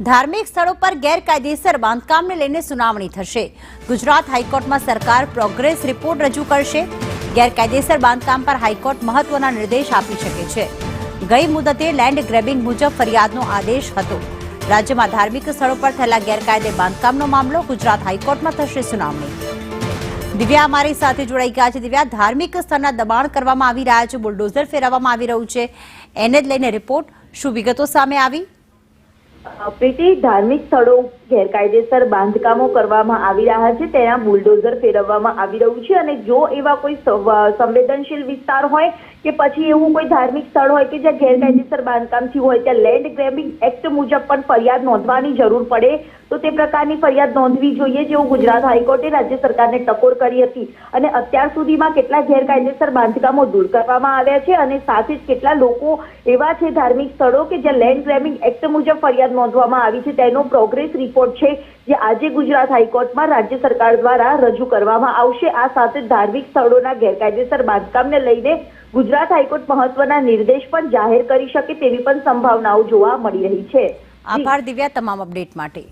ધાર્મિક સ્થળો પર ગેરકાયદેસર બાંધકામને લઈને સુનાવણી થશે। ગુજરાત હાઈકોર્ટમાં સરકાર પ્રોગ્રેસ રિપોર્ટ રજૂ કરશે। ગેરકાયદેસર બાંધકામ પર હાઈકોર્ટ મહત્વના નિર્દેશ આપી શકે છે। ગઈ મુદતે લેન્ડ ગ્રેબિંગ મુજબ ફરિયાદનો આદેશ હતો। રાજ્યમાં ધાર્મિક સ્થળો પર થયેલા ગેરકાયદે બાંધકામનો મામલો ગુજરાત હાઈકોર્ટમાં થશે સુનાવણી। દિવ્યા અમારી સાથે જોડાઈ ગયા છે। દિવ્યા, ધાર્મિક સ્થળના દબાણ કરવામાં આવી રહ્યા છે, બુલડોઝર ફેરવવામાં આવી રહ્યું છે, એને જ લઈને રિપોર્ટ, શું વિગતો સામે આવી? પ્રીતિ, ધાર્મિક સ્થળો ગેરકાયદેસર બાંધકામો કરવામાં આવી રહ્યા છે, તેના બુલડોઝર ફેરવવામાં આવી રહ્યું છે અને જો એવા કોઈ સંવેદનશીલ વિસ્તાર હોય કે પછી એવું કોઈ ધાર્મિક સ્થળ હોય કે જ્યાં ગેરકાયદેસર બાંધકામ થયું હોય ત્યાં લેન્ડ ગ્રેબિંગ એક્ટ મુજબ પણ ફરિયાદ નોંધવાની જરૂર પડે તો તે પ્રકારની ફરિયાદ નોંધવી જોઈએ, જેવું ગુજરાત હાઈકોર્ટે રાજ્ય સરકારને ટકોર કરી હતી। અને અત્યાર સુધીમાં કેટલા ગેરકાયદેસર બાંધકામો દૂર કરવામાં આવ્યા છે અને સાથે જ કેટલા લોકો એવા છે ધાર્મિક સ્થળો કે જ્યાં લેન્ડ ગ્રેબિંગ એક્ટ મુજબ ફરિયાદ નોંધવામાં આવી છે તેનો પ્રોગ્રેસ રિપોર્ટ છે જે આજે ગુજરાત હાઈકોર્ટમાં રાજ્ય સરકાર દ્વારા રજૂ કરવામાં આવશે। આ સાથે ધાર્મિક સ્થળોના ગેરકાયદેસર બાંધકામને લઈને ગુજરાત હાઈકોર્ટ મહત્વના નિર્દેશ પણ જાહેર કરી શકે તેવી પણ સંભાવનાઓ જોવા મળી રહી છે। આભાર દિવ્યા તમામ અપડેટ માટે।